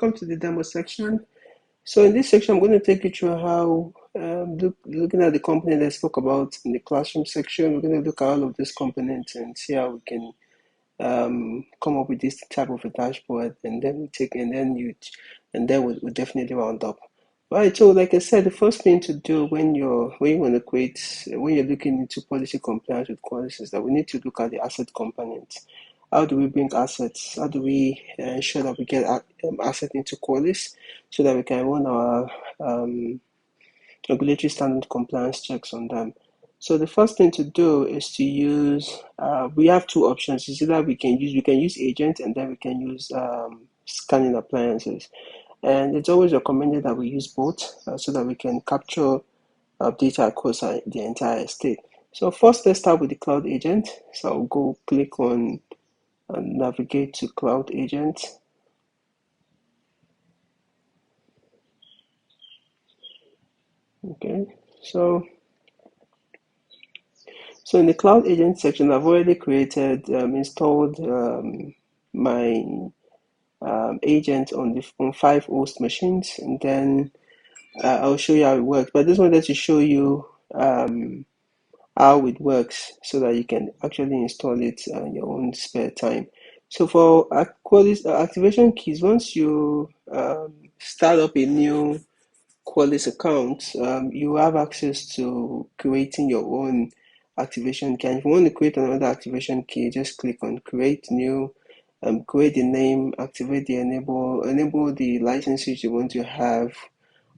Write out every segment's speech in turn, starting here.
welcome to the demo section. So in this section, I'm going to take you through how, looking at the component I spoke about in the classroom section, we're going to look at all of these components and see how we can come up with this type of a dashboard, and then we'll definitely round up. Right. So like I said, the first thing to do when you're looking into policy compliance with Qualys is that we need to look at the asset component. How do we bring assets? How do we ensure that we get asset into Qualys so that we can run our regulatory standard compliance checks on them? So the first thing to do is to use, we have two options. It's either we can use agent, and then we can use scanning appliances. And it's always recommended that we use both so that we can capture data across the entire estate. So first, let's start with the cloud agent. So I'll go click on and navigate to cloud agent. Okay, so in the cloud agent section, I've already installed my agent on 5 host machines, and then I'll show you how it works. But I just wanted to show you how it works so that you can actually install it in your own spare time. So for Qualys activation keys, once you start up a new Qualys account, you have access to creating your own activation key. And if you want to create another activation key, just click on create new, create the name, activate the enable the licenses you want to have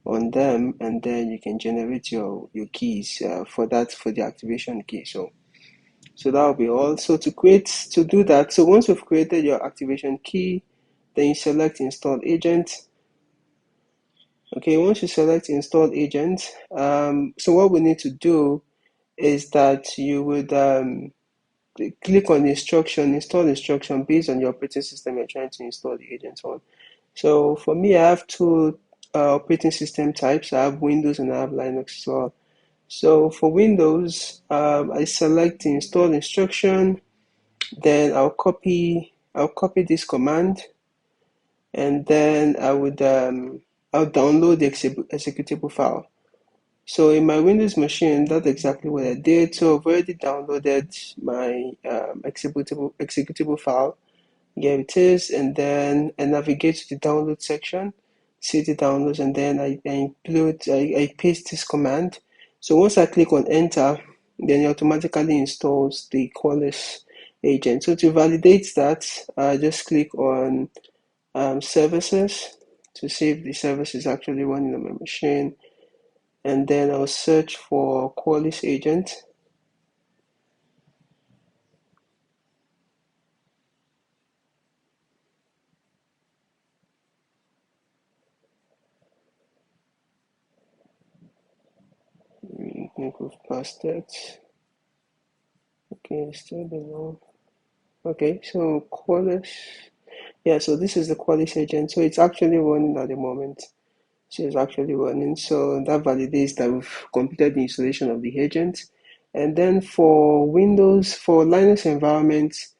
on them, and then you can generate your keys for the activation key. So that will be all. So to do that, so once you've created your activation key, then you select install agent. Okay, once you select install agent, so what we need to do is that you would click on install instruction based on your operating system you're trying to install the agent on. So for me, I have two operating system types. I have Windows and I have Linux as well. So for Windows, I select the install instruction, then I'll copy this command, and then I'll download the executable file. So in my Windows machine, that's exactly what I did. So I've already downloaded my executable file. Here it is, and then I navigate to the download section, see the downloads, and then I paste this command. So once I click on enter, then it automatically installs the Qualys agent. So to validate that, I just click on services to see if the service is actually running on my machine, and then I'll search for Qualys agent. I think we've passed that. Okay, still below. Okay, so Qualys. Yeah, so this is the Qualys agent. So it's actually running at the moment. So it's actually running. So that validates that we've completed the installation of the agent. And then for Windows, for Linux environments,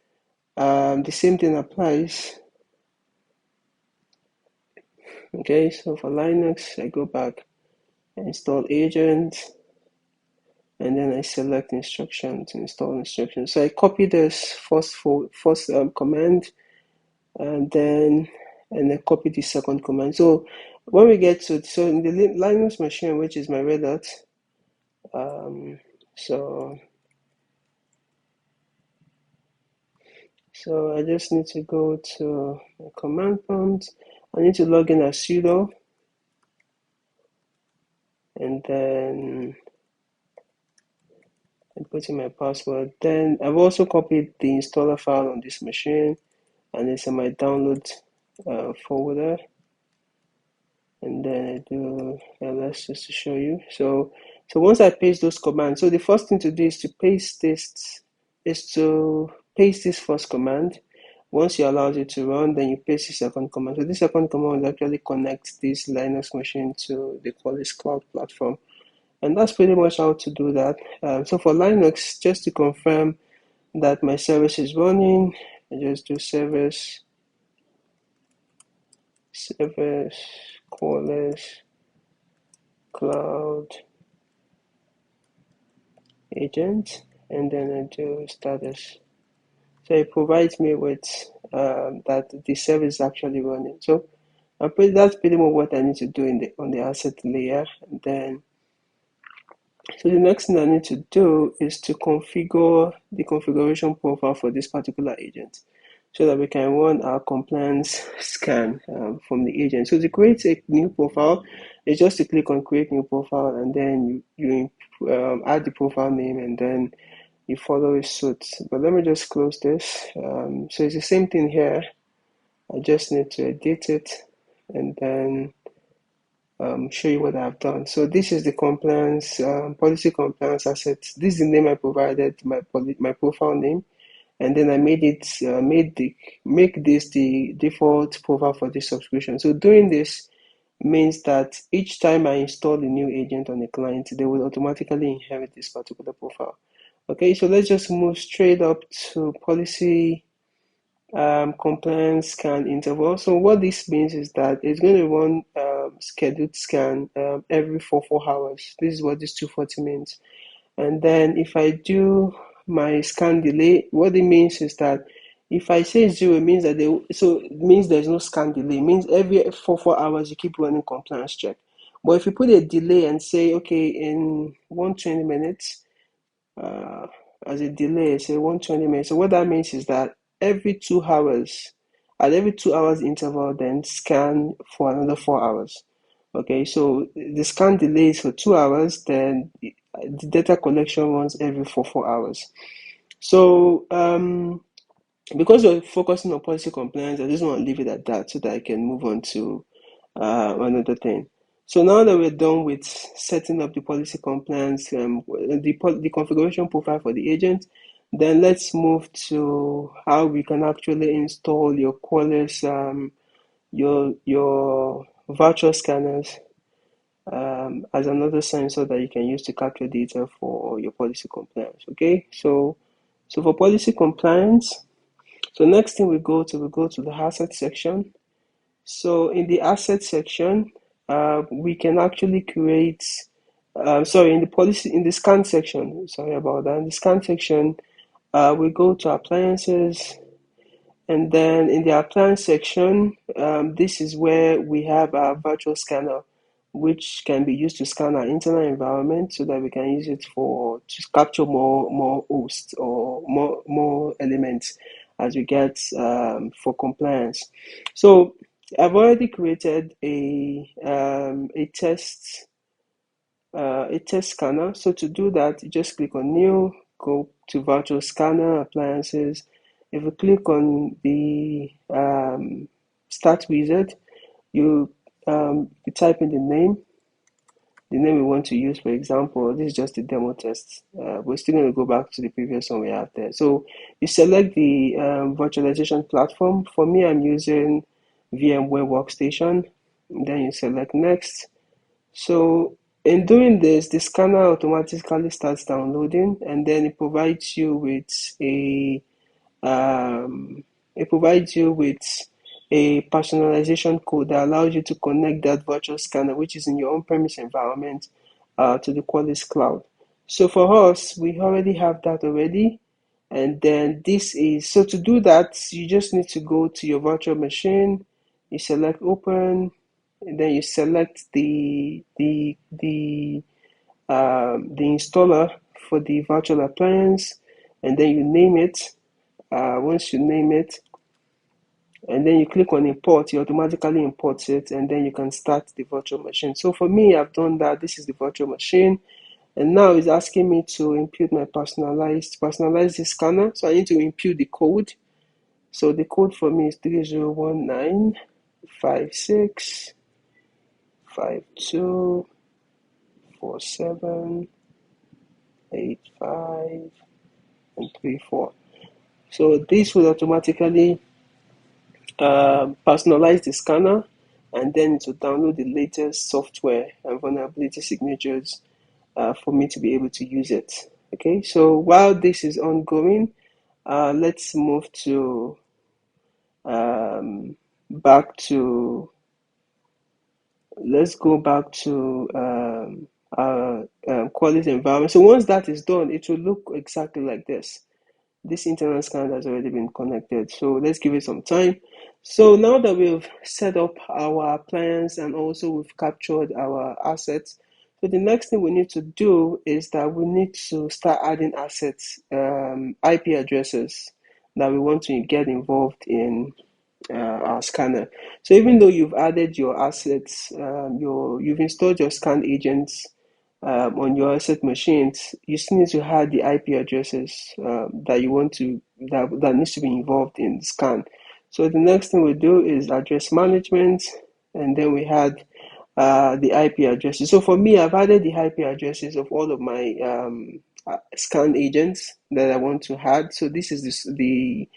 the same thing applies. Okay, so for Linux, I go back, install agent, and then I select instructions, install instructions. So I copy this first command, and then I copy the second command. So when we get to in the Linux machine, which is my Red Hat, so I just need to go to my command prompt. I need to log in as sudo, and then I put in my password. Then I've also copied the installer file on this machine, and it's in my download folder. And then I do ls just to show you. So once I paste those commands, so the first thing to do is to paste this first command. Once you allow it to run, then you paste the second command. So this second command will actually connect this Linux machine to the Qualys cloud platform. And that's pretty much how to do that. So for Linux, just to confirm that my service is running, I just do service service Qualys cloud agent, and then I do status. So it provides me with that the service is actually running. So that's pretty much what I need to do in the on the asset layer. And then, so the next thing I need to do is to configure the configuration profile for this particular agent, so that we can run our compliance scan from the agent. So to create a new profile, it's just to click on create new profile, and then you add the profile name, and then you follow it suit. But let me just close this. So it's the same thing here. I just need to edit it and then show you what I've done. So this is the compliance policy compliance assets. This is the name I provided, my profile name, and then I made it make this the default profile for this subscription. So doing this means that each time I install a new agent on a client, they will automatically inherit this particular profile. Okay, so let's just move straight up to policy compliance scan interval. So what this means is that it's going to run scheduled scan every 4 hours. This is what this 240 means. And then if I do my scan delay, what it means is that if I say zero, it means that it means there's no scan delay. It means every 4 hours you keep running compliance check. But if you put a delay and say, okay, in 120 minutes, uh, as a delay, say 120 minutes. So what that means is that every 2 hours, at every 2 hours interval, then scan for another 4 hours. Okay, so the scan delays for 2 hours, then the data collection runs every 4 hours. So because we're focusing on policy compliance, I just want to leave it at that so that I can move on to another thing. So now that we're done with setting up the policy compliance, the configuration profile for the agent, then let's move to how we can actually install your Qualys, your virtual scanners as another sensor that you can use to capture data for your policy compliance. Okay, so for policy compliance, so next thing we go to the asset section. So in the asset section, we can actually create, sorry, in the scan section, sorry about that. In the scan section, we go to appliances, and then in the appliance section, this is where we have our virtual scanner, which can be used to scan our internal environment so that we can use it to capture more hosts or more elements as we get for compliance. So I've already created a test scanner. So to do that, you just click on new, go to virtual scanner appliances. If you click on the start wizard, you type in the name we want to use. For example, this is just a demo test. We're still going to go back to the previous one we have there. So you select the virtualization platform. For me, I'm using VMware Workstation. And then you select next. So in doing this, the scanner automatically starts downloading, and then um, it provides you with a personalization code that allows you to connect that virtual scanner, which is in your on-premise environment, to the Qualys cloud. So for us, we already have that already. And then so to do that, you just need to go to your virtual machine, you select open, and then you select the installer for the virtual appliance, and then you name it. Once you name it, and then you click on import, it automatically imports it, and then you can start the virtual machine. So for me, I've done that. This is the virtual machine, and now it's asking me to impute my personalized the scanner. So I need to impute the code. So the code for me is 301956524785 and 34. So this will automatically personalize the scanner, and then to download the latest software and vulnerability signatures for me to be able to use it. Okay, so while this is ongoing, let's move to back to let's go back to our Qualys environment. So once that is done, it will look exactly like this. This internal scan has already been connected. So let's give it some time. So now that we've set up our appliance and also we've captured our assets, so the next thing we need to do is that we need to start adding assets, IP addresses that we want to get involved in our scanner. So even though you've added your assets, you've installed your scan agents on your asset machines, you still need to add the IP addresses that you want to that needs to be involved in the scan. So the next thing we do is address management, and then we had the IP addresses. So for me, I've added the IP addresses of all of my scan agents that I want to add. So this is the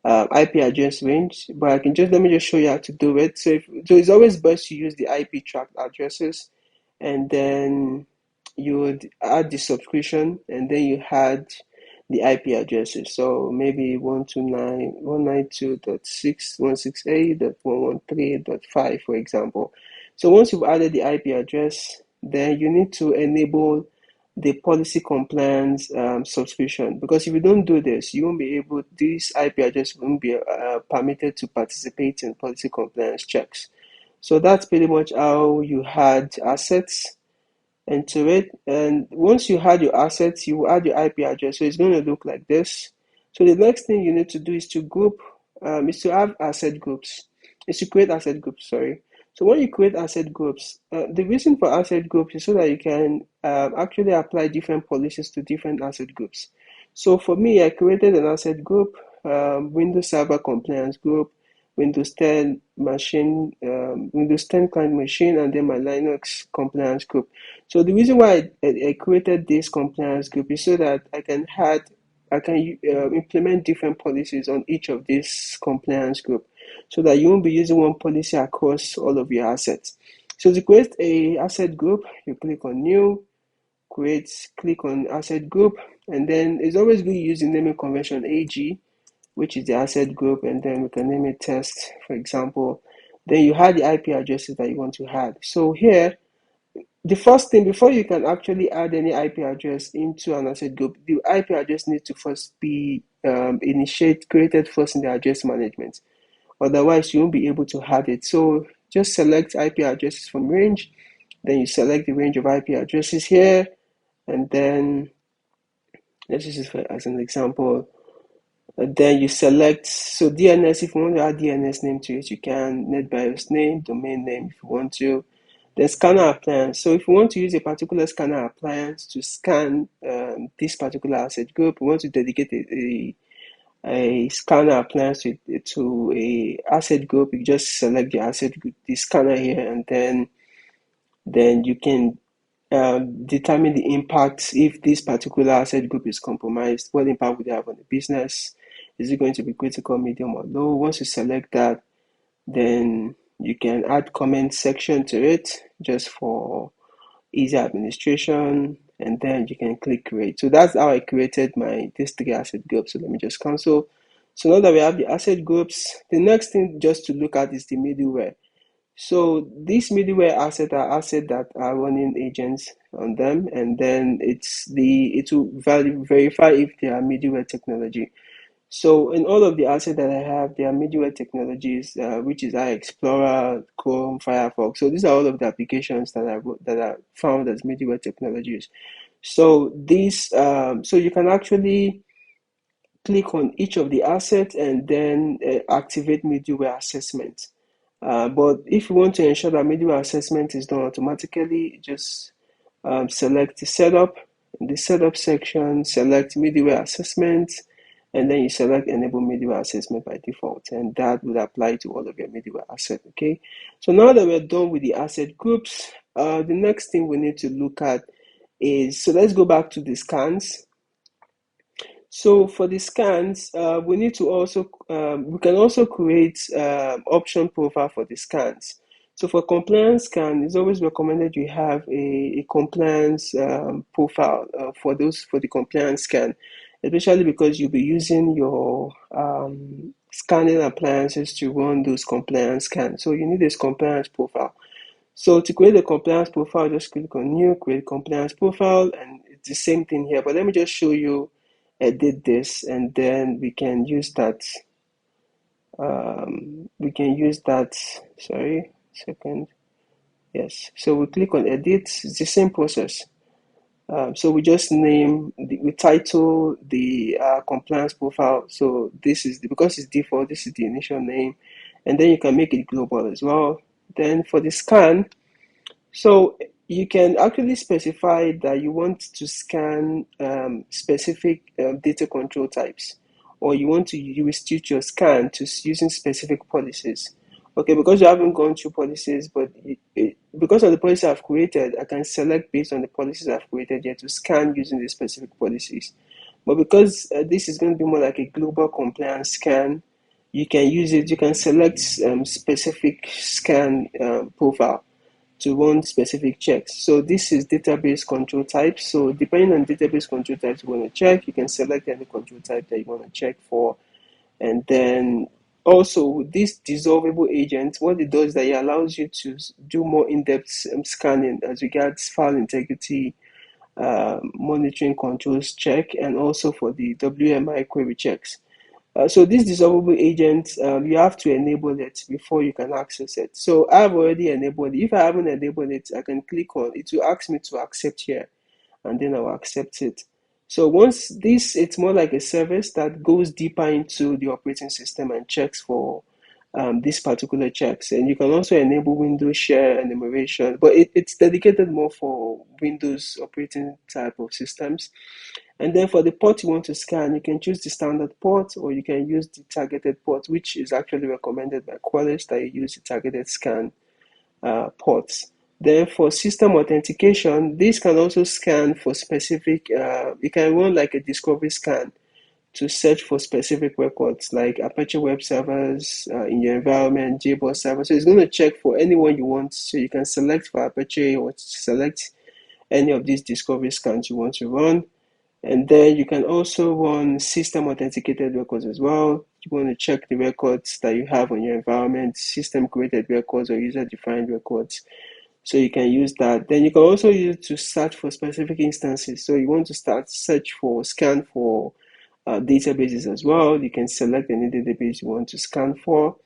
IP address range, but I can just let me just show you how to do it. So it's always best to use the IP tracked addresses, and then you would add the subscription, and then you had the IP addresses. So maybe 192.192.6.168.113.5, for example. So once you've added the IP address, then you need to enable the policy compliance subscription, because if you don't do this, you won't be able, this IP address won't be permitted to participate in policy compliance checks. So that's pretty much how you had assets into it. And once you had your assets, you add your IP address. So it's going to look like this. So the next thing you need to do is to group, is to have asset groups, is to create asset groups, sorry. So when you create asset groups, the reason for asset groups is so that you can actually apply different policies to different asset groups. So for me, I created an asset group, Windows Server Compliance Group, Windows 10 machine, Windows 10 client machine, and then my Linux compliance group. So the reason why I created this compliance group is so that I can implement different policies on each of these compliance group, so that you won't be using one policy across all of your assets. So to create a asset group, you click on new, click on asset group, and then it's always good using naming convention AG, which is the asset group, and then we can name it test, for example. Then you have the IP addresses that you want to add. So here, the first thing, before you can actually add any IP address into an asset group, the IP address needs to first be created first in the address management. Otherwise, you won't be able to add it. So just select IP addresses from range. Then you select the range of IP addresses here. And then let's just use as an example. Then you select, so DNS, if you want to add DNS name to it, you can, NetBIOS name, domain name if you want to. Then scanner appliance. So if you want to use a particular scanner appliance to scan this particular asset group, you want to dedicate a scanner appliance to a asset group, you just select the asset group, the scanner here, and then you can determine the impact if this particular asset group is compromised. What impact would it have on the business? Is it going to be critical, medium, or low? Once you select that, then you can add comment section to it just for easy administration, and then you can click create. So that's how I created my these three asset groups. So let me just cancel. So now that we have the asset groups, the next thing just to look at is the middleware. So these middleware assets are assets that are running agents on them, and then it will verify if they are middleware technology. So in all of the assets that I have, there are middleware technologies, which is Explorer, Chrome, Firefox. So these are all of the applications that are found as middleware technologies. So so you can actually click on each of the assets and then activate middleware assessment. But if you want to ensure that middleware assessment is done automatically, just select the setup. In the setup section, select middleware assessment, and then you select enable middleware assessment by default, and that would apply to all of your middleware assets. Okay, so now that we're done with the asset groups, the next thing we need to look at is, so let's go back to the scans. So for the scans, we need to also we can also create option profile for the scans. So for compliance scan, it's always recommended you have a compliance profile for the compliance scan, especially because you'll be using your scanning appliances to run those compliance scans. So you need this compliance profile. So to create a compliance profile, just click on new, create compliance profile, and it's the same thing here. But let me just show you, edit this, and then we can use that. Sorry, second. Yes. So we click on edit. It's the same process. So we just we title the compliance profile. So this is because it's default, this is the initial name, and then you can make it global as well. Then for the scan, so you can actually specify that you want to scan specific data control types, or you want to restrict your scan to using specific policies. Okay, because you haven't gone through policies, but because of the policies I've created, I can select based on the policies I've created here to scan using the specific policies. But because this is going to be more like a global compliance scan, you can use it, you can select specific scan profile to run specific checks. So this is database control types. So depending on database control types you want to check, you can select any control type that you want to check for. And then also this dissolvable agent, what it does is that it allows you to do more in-depth scanning as regards file integrity, monitoring controls check, and also for the WMI query checks. So this dissolvable agent, you have to enable it before you can access it. So I've already enabled it. If I haven't enabled it, I can click on it will ask me to accept here, and then I'll accept it. So once this, it's more like a service that goes deeper into the operating system and checks for these particular checks. And you can also enable Windows share and enumeration, but it's dedicated more for Windows operating type of systems. And then for the port you want to scan, you can choose the standard port or you can use the targeted port, which is actually recommended by Qualys that you use the targeted scan ports. Then for system authentication, this can also scan for specific, you can run like a discovery scan to search for specific records like Apache web servers in your environment, JBoss server. So it's going to check for anyone you want. So you can select for Apache or select any of these discovery scans you want to run. And then you can also run system authenticated records as well. You want to check the records that you have on your environment, system created records or user defined records. So you can use that. Then you can also use it to search for specific instances. So you want to scan for databases as well. You can select any database you want to scan for.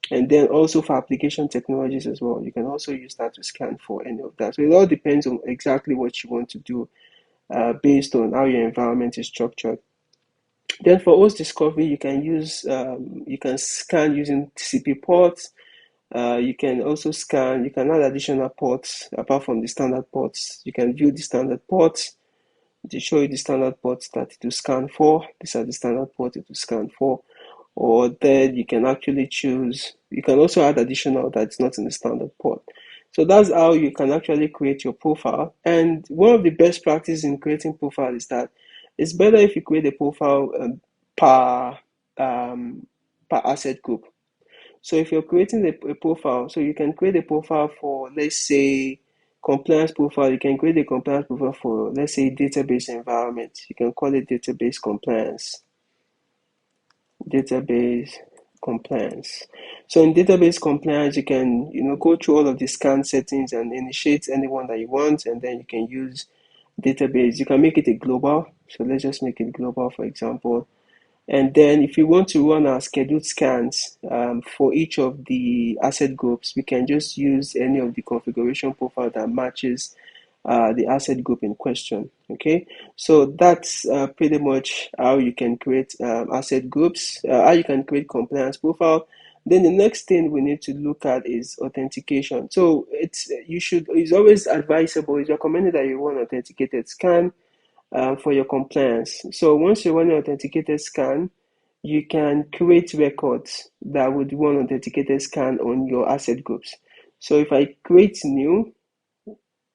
And then also for application technologies as well. You can also use that to scan for any of that. So it all depends on exactly what you want to do based on how your environment is structured. Then for host discovery, you can scan using TCP ports. You can also scan, you can add additional ports apart from the standard ports. You can view the standard ports to show you the standard ports that it will scan for. These are the standard ports it will scan for. Or then you can actually choose, you can also add additional that's not in the standard port. So that's how you can actually create your profile. And one of the best practices in creating profile is that it's better if you create a profile per um, per asset group. So if you're creating a profile, so you can create a profile for, let's say, compliance profile. You can create a compliance profile for, let's say, database environment. You can call it database compliance. So in database compliance, you can go through all of the scan settings and initiate anyone that you want, and then you can use database. You can make it a global. So let's just make it global, for example. And then if you want to run our scheduled scans for each of the asset groups, we can just use any of the configuration profile that matches the asset group in question. Okay, so that's pretty much how you can create asset groups, how you can create compliance profile. Then the next thing we need to look at is authentication. So it's always advisable, it's recommended that you run authenticated scan for your compliance. So once you run an authenticated scan, you can create records that would run authenticated scan on your asset groups. So if I create new,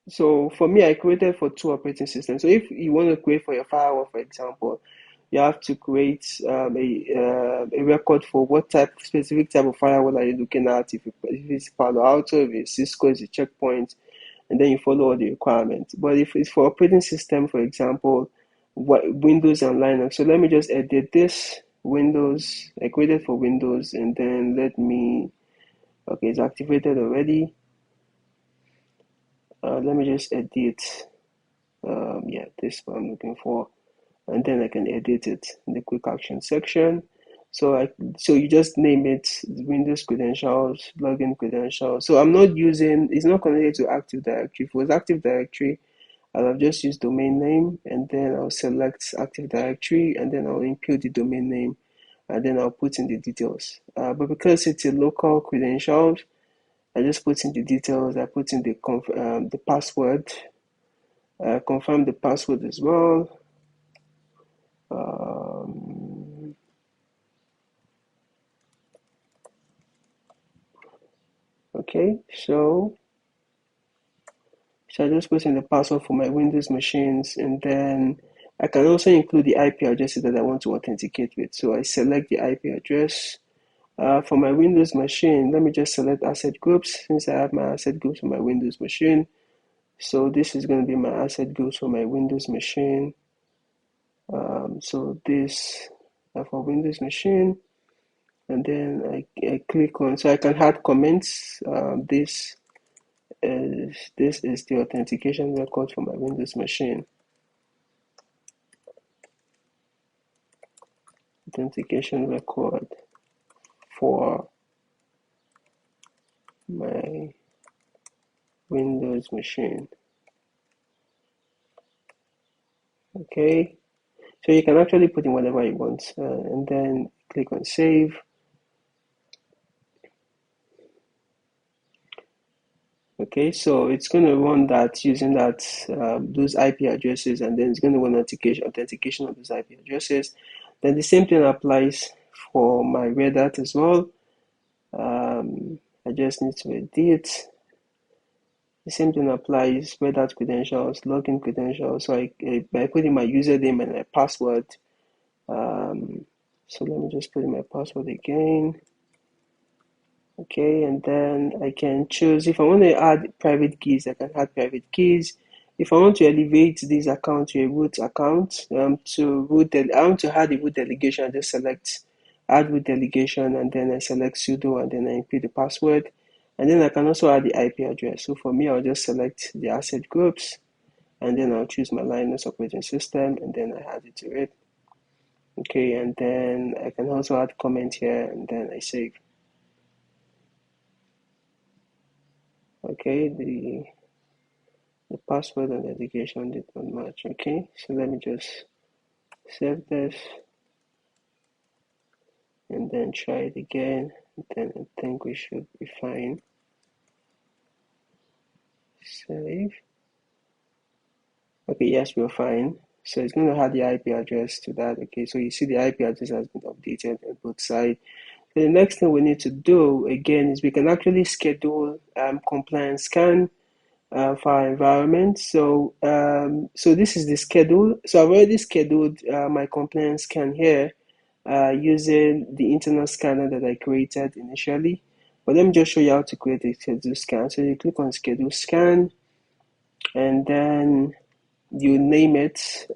so for me, I created for two operating systems. So if you want to create for your firewall, for example, you have to create a record for what specific type of firewall are you looking at. If it's Palo Alto, if it's Cisco, it's a checkpoint, and then you follow all the requirements. But if it's for operating system, for example, Windows and Linux. So let me just edit this Windows. I created for Windows, and then okay, it's activated already. Let me just edit. Yeah, this one I'm looking for, and then I can edit it in the quick action section. So you just name it Windows credentials, login credentials. So I'm not using, it's not connected to Active Directory. If it was Active Directory, I'll have just used domain name, and then I'll select Active Directory, and then I'll input the domain name, and then I'll put in the details. But because it's a local credentials, I just put in the details. I put in the password. Confirm the password as well. Okay, so I just put in the password for my Windows machines, and then I can also include the IP addresses that I want to authenticate with. So I select the IP address. For my Windows machine, let me just select asset groups since I have my asset groups for my Windows machine. So this is going to be my asset groups for my Windows machine. So this for Windows machine, and then I click on, so I can add comments. This is the authentication record for my Windows machine. Authentication record for my Windows machine. Okay, so you can actually put in whatever you want, and then click on save. Okay, so it's going to run that using that those IP addresses, and then it's going to run authentication of those IP addresses. Then the same thing applies for my Red Hat as well. I just need to edit. The same thing applies Red Hat credentials, login credentials. So I put in my username and my password. So let me just put in my password again. Okay, and then I can choose if I want to add private keys, I can add private keys. If I want to elevate this account to a root account, I want to add a root delegation, I just select add root delegation, and then I select sudo, and then I input the password. And then I can also add the IP address. So for me, I'll just select the asset groups, and then I'll choose my Linux operating system, and then I add it to it. Okay, and then I can also add comment here, and then I save. Okay, the password and education did not match. Okay, so let me just save this and then try it again. Then I think we should be fine. Save. Okay, yes, we're fine. So it's going to add the IP address to that. Okay, so you see the IP address has been updated on both sides. So the next thing we need to do again is we can actually schedule compliance scan for our environment. So this is the schedule. So I've already scheduled my compliance scan here using the internal scanner that I created initially. But let me just show you how to create a schedule scan. So you click on schedule scan, and then you name it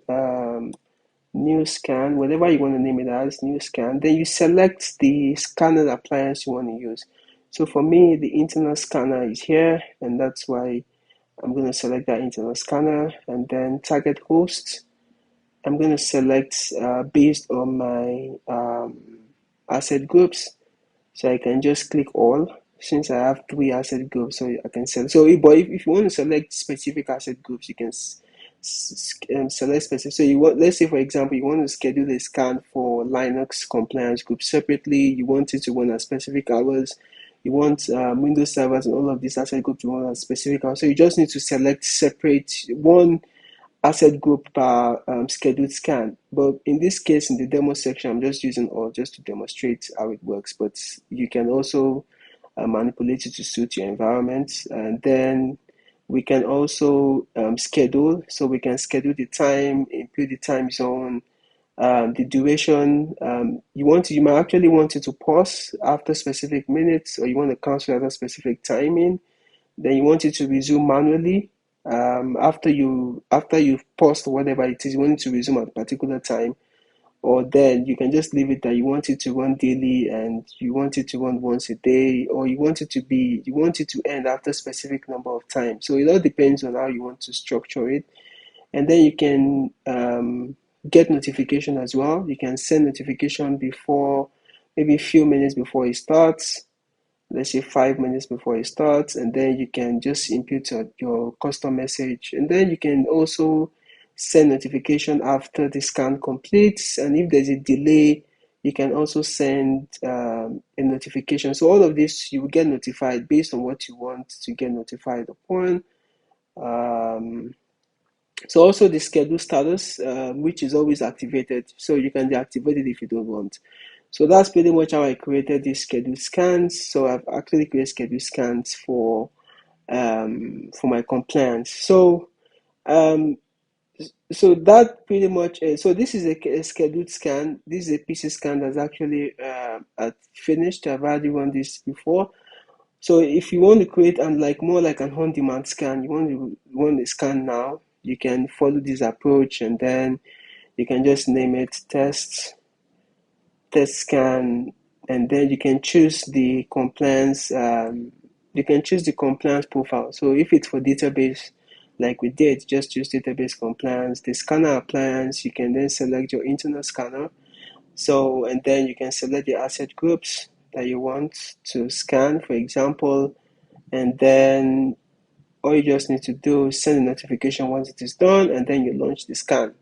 new scan, whatever you want to name it as, new scan. Then you select the scanner appliance you want to use. So for me, the internal scanner is here, and that's why I'm going to select that internal scanner, and then target host. I'm going to select based on my asset groups. So I can just click all since I have 3 asset groups. So I can select. So, but if you want to select specific asset groups, you can select specific. So you want, let's say for example, you want to schedule a scan for Linux compliance group separately. You want it to run at specific hours. You want Windows servers and all of these asset groups to run at specific hours. So you just need to select separate one asset group per scheduled scan. But in this case, in the demo section, I'm just using all just to demonstrate how it works. But you can also manipulate it to suit your environment. And then we can also schedule. So we can schedule the time, input the time zone, the duration. You might actually want it to pause after specific minutes, or you want to cancel after specific timing. Then you want it to resume manually after you've paused whatever it is. You want it to resume at a particular time, or then you can just leave it that you want it to run daily and you want it to run once a day, or you want it to end after a specific number of times. So it all depends on how you want to structure it. And then you can get notification as well. You can send notification before, maybe a few minutes before it starts, let's say 5 minutes before it starts, and then you can just input your custom message. And then you can also send notification after the scan completes. And if there's a delay, you can also send a notification. So all of this, you will get notified based on what you want to get notified upon. Um, so also the schedule status, which is always activated. So you can deactivate it if you don't want. So that's pretty much how I created these schedule scans. So I've actually created schedule scans for my compliance. Um, so that pretty much so this is a scheduled scan. This is a PC scan that's actually finished. I've already run this before. So if you want to create and like more like an on-demand scan, you want to scan now, you can follow this approach, and then you can just name it test scan, and then you can choose the compliance. You can choose the compliance profile. So if it's for database, like we did, just choose database compliance. The scanner appliance, you can then select your internal scanner. So, and then you can select the asset groups that you want to scan, for example, and then all you just need to do is send a notification once it is done, and then you launch the scan.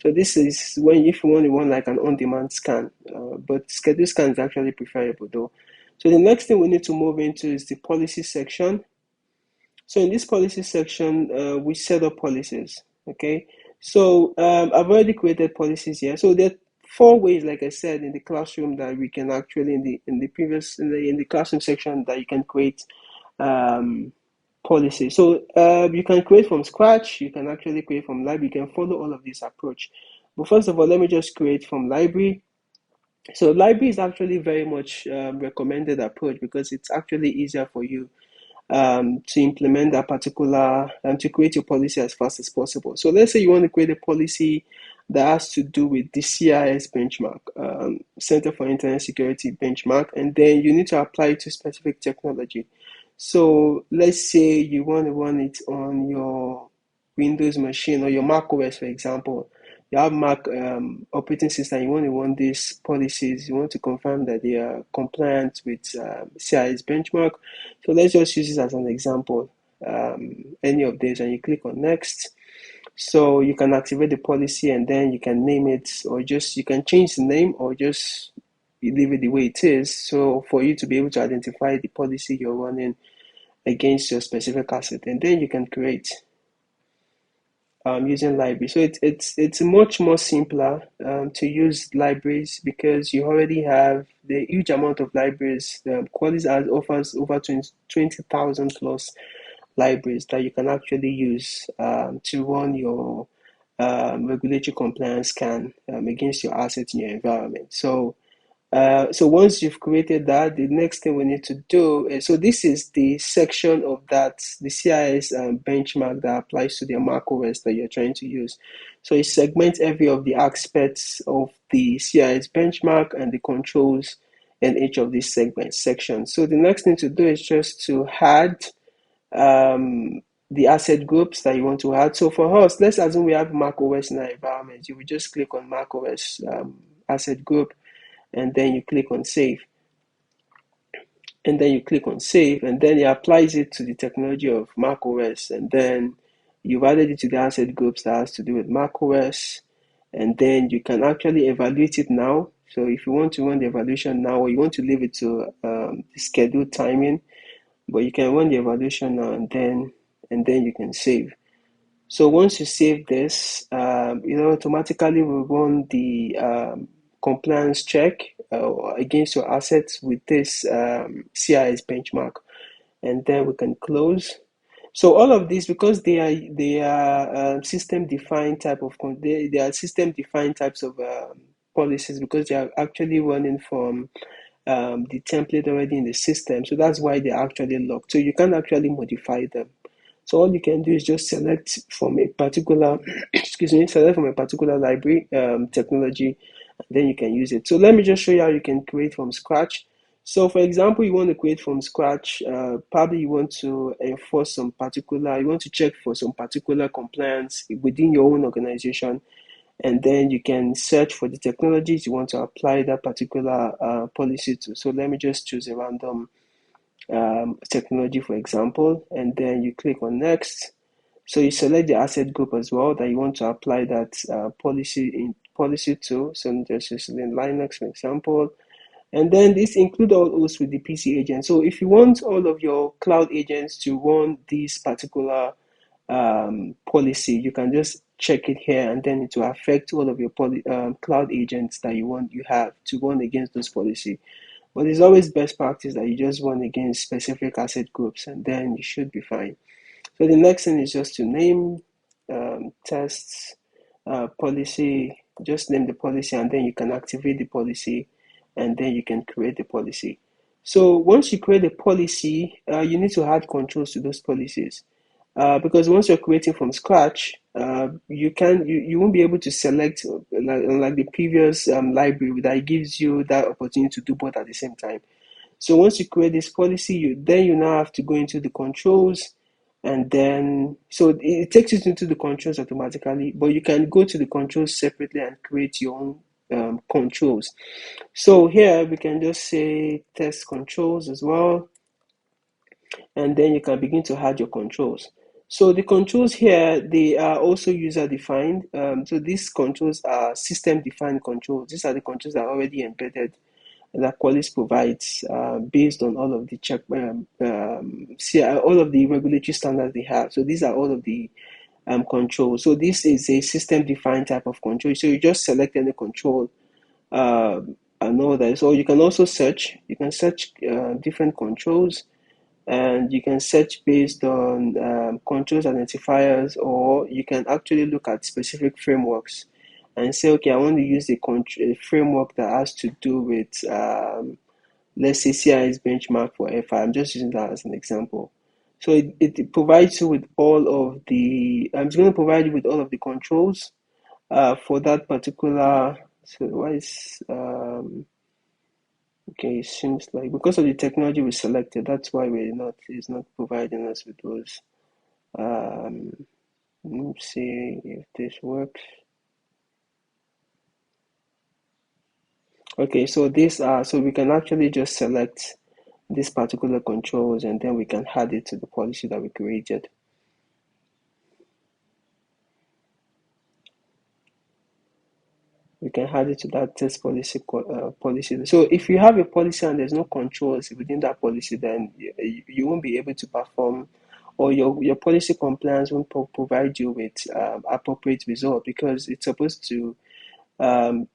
So this is when if you want like an on-demand scan, but scheduled scan is actually preferable though. So the next thing we need to move into is the policy section. So in this policy section, we set up policies. Okay. So I've already created policies here. So there are four ways, like I said, in the classroom that we can actually in the classroom section that you can create um, policy. So you can create from scratch, you can actually create from library, you can follow all of this approach. But first of all, let me just create from library. So library is actually very much recommended approach because it's actually easier for you to implement that particular to create your policy as fast as possible. So let's say you want to create a policy that has to do with the CIS benchmark, Center for Internet Security benchmark, and then you need to apply it to specific technology. So let's say you want to run it on your Windows machine or your Mac OS, for example. You have Mac operating system, you want to run these policies, you want to confirm that they are compliant with CIS benchmark. So let's just use this as an example. Any of these, and you click on next. So you can activate the policy, and then you can name it, or just you can change the name, or just you leave it the way it is. So for you to be able to identify the policy you're running against your specific asset, and then you can create using library. So it's much more simpler to use libraries because you already have the huge amount of libraries. Qualys offers over 20,000 plus libraries that you can actually use to run your regulatory compliance scan against your assets in your environment. So once you've created that, the next thing we need to do is, so this is the section of that, the CIS benchmark that applies to the Mac OS that you're trying to use. So it segments every of the aspects of the CIS benchmark and the controls in each of these sections. So the next thing to do is just to add the asset groups that you want to add. So for us, let's assume we have Mac OS in our environment. You will just click on Mac OS asset group, and then you click on save, and then you click on save, and then it applies it to the technology of Mac OS, and then you've added it to the asset groups that has to do with Mac OS, and then you can actually evaluate it now. So if you want to run the evaluation now, or you want to leave it to the scheduled timing, but you can run the evaluation now, and then you can save. So once you save this, it automatically will run the compliance check against your assets with this CIS benchmark, and then we can close. So all of these, because they are system defined type of they are system defined types of policies, because they are actually running from the template already in the system. So that's why they're actually locked. So you can't actually modify them. So all you can do is just select from a particular, excuse me, select from a particular library technology, then you can use it. So let me just show you how you can create from scratch. So for example, you want to create from scratch, probably you want to enforce some particular, you want to check for some particular compliance within your own organization, and then you can search for the technologies you want to apply that particular policy to. So let me just choose a random technology, for example, and then you click on next. So you select the asset group as well that you want to apply that policy to. So just in Linux, for example. And then this include all hosts with the PC agent. So if you want all of your cloud agents to run this particular policy, you can just check it here, and then it will affect all of your cloud agents that you have to run against those policy. But it's always best practice that you just run against specific asset groups, and then you should be fine. So the next thing is just to name tests policy, just name the policy, and then you can activate the policy, and then you can create the policy. So once you create a policy, you need to add controls to those policies. Because once you're creating from scratch, you won't be able to select like the previous library that gives you that opportunity to do both at the same time. So once you create this policy, you now have to go into the controls, and then so it takes you into the controls automatically, but you can go to the controls separately and create your own controls. So here we can just say test controls as well, and then you can begin to add your controls. So the controls here, they are also user defined. So these controls are system defined controls. These are the controls that are already embedded that Qualys provides based on all of the all of the regulatory standards they have. So these are all of the controls. So this is a system defined type of control. So you just select any control and all that. So you can also search. You can search different controls, and you can search based on controls identifiers, or you can actually look at specific frameworks and say, okay, I want to use a framework that has to do with, let's say, CIS benchmark for FI. I'm just using that as an example. So it provides you with all of the, I'm going to provide you with all of the controls for that particular, so what is, okay, it seems like because of the technology we selected, that's why it's not providing us with those. Um, let's see if this works. Okay, so so we can actually just select this particular controls, and then we can add it to the policy that we created. We can add it to that test policy. So if you have a policy and there's no controls within that policy, then you won't be able to perform, or your policy compliance won't provide you with appropriate result, because it's supposed to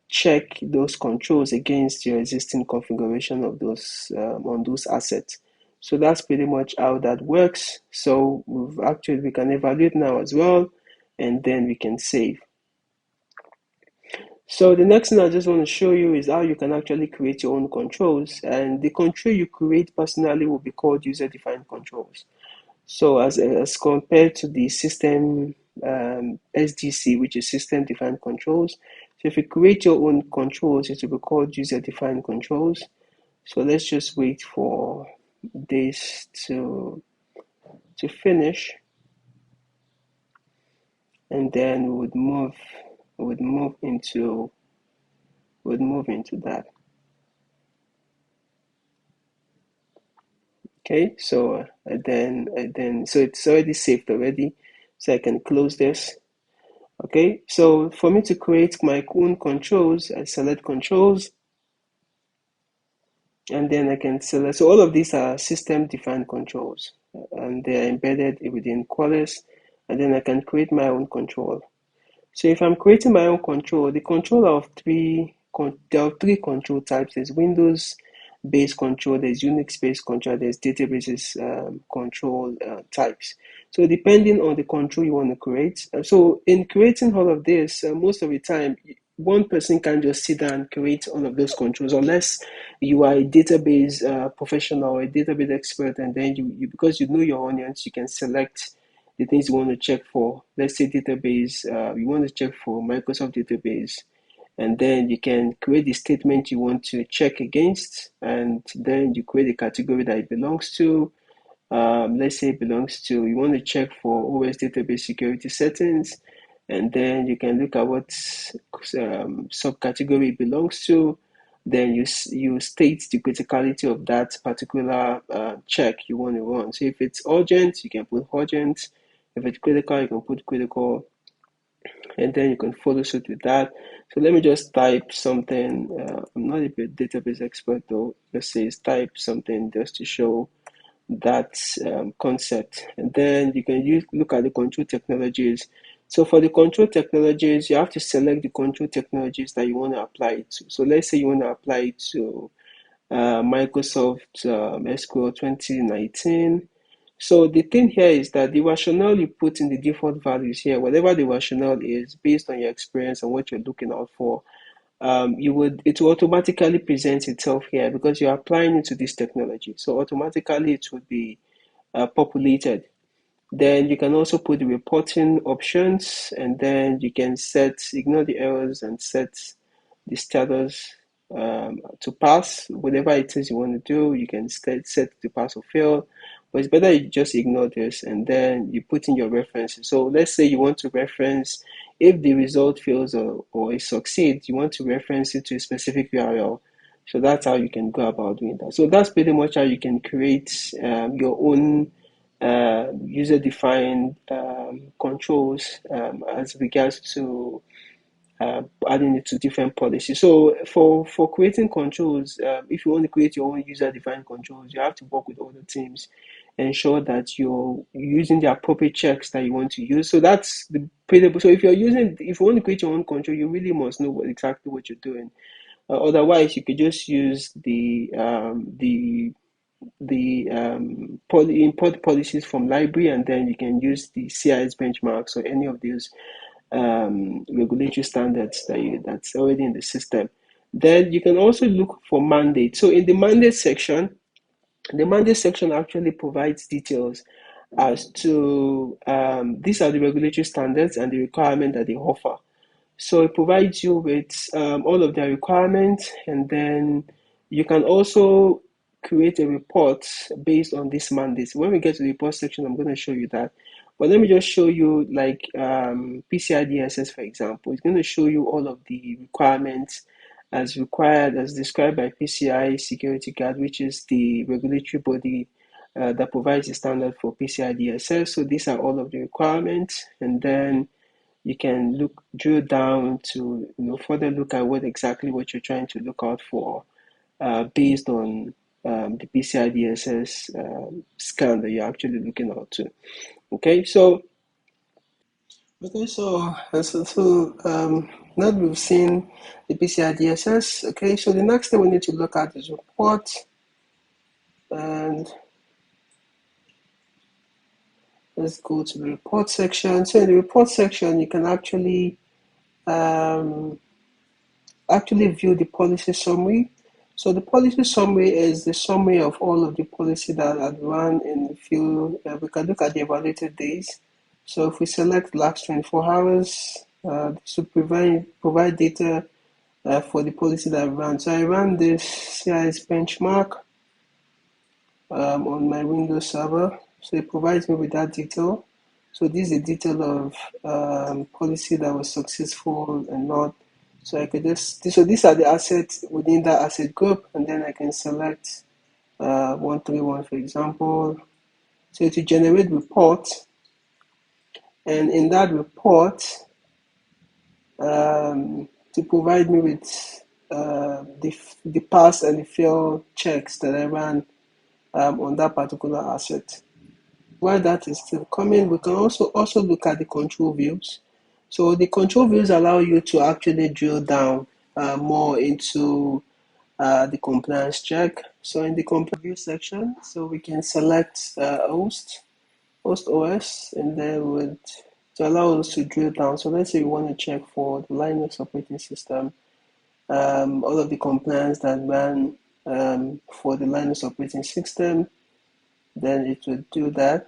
check those controls against your existing configuration of those on those assets. So that's pretty much how that works. So we can evaluate now as well, and then we can save. So the next thing I just want to show you is how you can actually create your own controls, and the control you create personally will be called user-defined controls. So as compared to the system SDC, which is system-defined controls. So if you create your own controls, it will be called user-defined controls. So let's just wait for this to finish, and then we would move into that. Okay, so so it's already saved already, so I can close this. Okay, so for me to create my own controls, I select controls, and then I can select. So all of these are system defined controls, and they're embedded within Qualys, and then I can create my own control. So if I'm creating my own control, the control of there are three control types. There's Windows-based control, there's Unix-based control, there's databases control types. So depending on the control you want to create. So in creating all of this, most of the time, one person can just sit down and create all of those controls, unless you are a database professional or a database expert, and then because you know your onions, you can select the things you want to check for. Let's say database, you want to check for Microsoft database, and then you can create the statement you want to check against, and then you create a category that it belongs to. Let's say it belongs to, you want to check for OS database security settings, and then you can look at what subcategory it belongs to. Then you state the criticality of that particular check you want to run. So if it's urgent, you can put urgent. If it's critical, you can put critical, and then you can follow suit with that. So let me just type something. I'm not a database expert though. Let's say type something just to show that concept, and then you can look at the control technologies. So for the control technologies, you have to select the control technologies that you want to apply it to. So let's say you want to apply it to Microsoft SQL 2019. So the thing here is that the rationale you put in the default values here, whatever the rationale is based on your experience and what you're looking out for, it will automatically present itself here because you're applying it to this technology. So automatically it would be populated. Then you can also put the reporting options, and then you can ignore the errors and set the status to pass. Whatever it is you want to do, you can set to pass or fail. But it's better you just ignore this, and then you put in your references. So let's say you want to reference, if the result fails or it succeeds, you want to reference it to a specific URL. So that's how you can go about doing that. So that's pretty much how you can create your own user-defined controls as regards to adding it to different policies. So for creating controls, if you want to create your own user-defined controls, you have to work with other teams, ensure that you're using the appropriate checks that you want to use. So that's the pretty. So if you want to create your own control, you really must know exactly what you're doing. Otherwise, you could just use import policies from library, and then you can use the CIS benchmarks or any of these regulatory standards that's already in the system. Then you can also look for mandate. So in the mandate section actually provides details as to these are the regulatory standards and the requirement that they offer. So it provides you with all of their requirements, and then you can also create a report based on this mandate. When we get to the report section, I'm going to show you that. But let me just show you, like PCI DSS, for example. It's going to show you all of the requirements as required, as described by PCI Security Guard, which is the regulatory body that provides the standard for PCI DSS. So these are all of the requirements, and then you can drill down to further look at what you're trying to look out for based on the PCI DSS scan that you're actually looking out to. Okay, so now we've seen the PCI DSS. Okay, so the next thing we need to look at is report, and let's go to the report section. So in the report section, you can actually view the policy summary. So the policy summary is the summary of all of the policy that had run in the field. We can look at the evaluated days. So if we select last 24 hours, this will provide data for the policy that I ran. So I ran this CIS benchmark on my Windows server. So it provides me with that detail. So this is a detail of policy that was successful and not. So I could so these are the assets within that asset group, and then I can select 131, for example. So to generate report, and in that report, to provide me with the pass and the fail checks that I ran on that particular asset. While that is still coming, we can also look at the control views. So the control views allow you to actually drill down more into the compliance check. So in the compliance view section, so we can select host OS, and then to allow us to drill down. So let's say we want to check for the Linux operating system, all of the compliance that ran for the Linux operating system, then it would do that.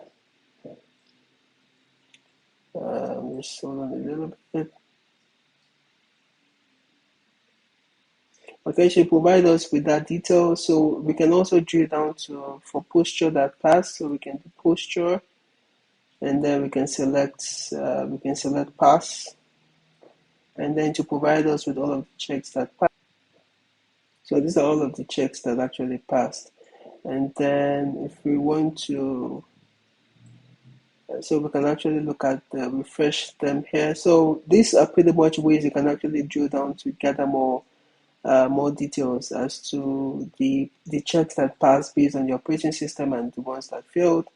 Just hold on a little bit. Okay, so you provide us with that detail. So we can also drill down to for posture that pass. So we can do posture, and then we can select pass, and then to provide us with all of the checks that pass. So these are all of the checks that actually passed. And then if we want to, so we can actually look at refresh them here. So these are pretty much ways you can actually drill down to gather more details as to the checks that passed based on your operating system and the ones that failed.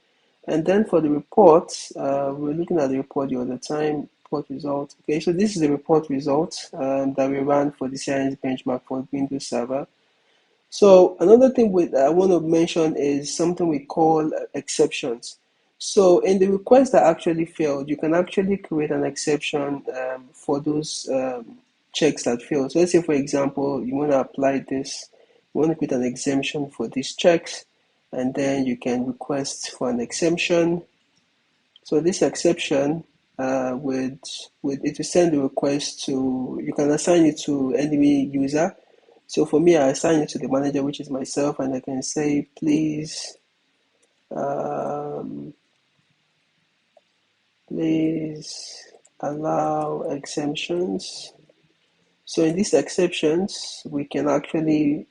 And then for the reports, we're looking at the report the other time, report results. Okay, so this is the report results that we ran for the CIS benchmark for Windows Server. So another thing I want to mention is something we call exceptions. So in the request that actually failed, you can actually create an exception for those checks that failed. So let's say, for example, you want to apply this, you want to create an exemption for these checks, and then you can request for an exemption. So this exception would it will send the request to, you can assign it to any user. So for me, I assign it to the manager, which is myself, and I can say, please, um, please allow exemptions. So in these exceptions, we can actually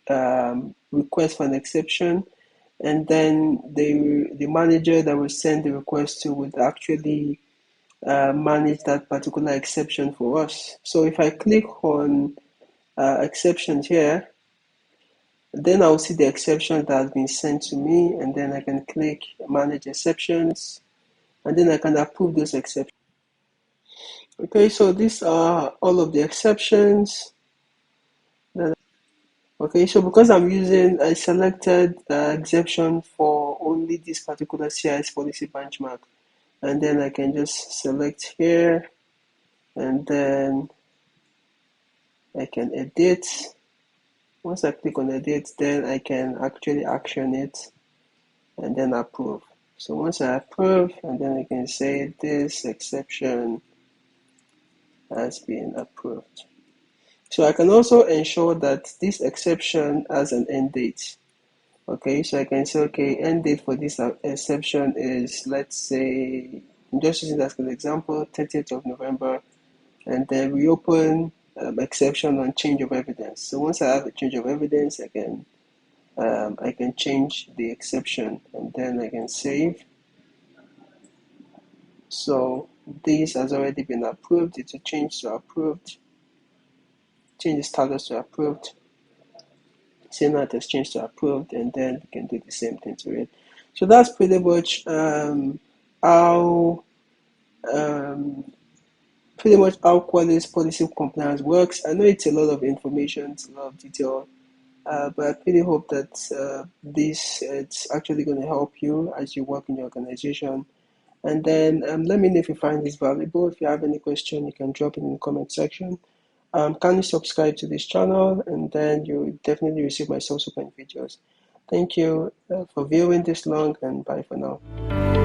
request for an exception, and then the manager that will send the request to would actually manage that particular exception for us. So if I click on exceptions here, then I'll see the exception that has been sent to me, and then I can click manage exceptions, and then I can approve those exceptions. Okay, so these are all of the exceptions. Okay, so because I selected the exception for only this particular CIS policy benchmark, and then I can just select here, and then I can edit. Once I click on edit, then I can actually action it and then approve. So once I approve, and then I can say this exception has been approved. So I can also ensure that this exception has an end date. Okay, so I can say, okay, end date for this exception is, let's say, I'm just using that as an example, 30th of November, and then reopen exception on change of evidence. So once I have a change of evidence, I can change the exception, and then I can save. So this has already been approved. It will change to approved, change the status to approved, same that has changed to approved, and then we can do the same thing to it. So that's pretty much how how Qualys policy compliance works. I know it's a lot of information, it's a lot of detail, but I really hope that this it's actually going to help you as you work in your organization. And then let me know if you find this valuable. If you have any question, you can drop it in the comment section. Kindly subscribe to this channel, and then you'll definitely receive my subsequent videos. Thank you for viewing this long, and bye for now.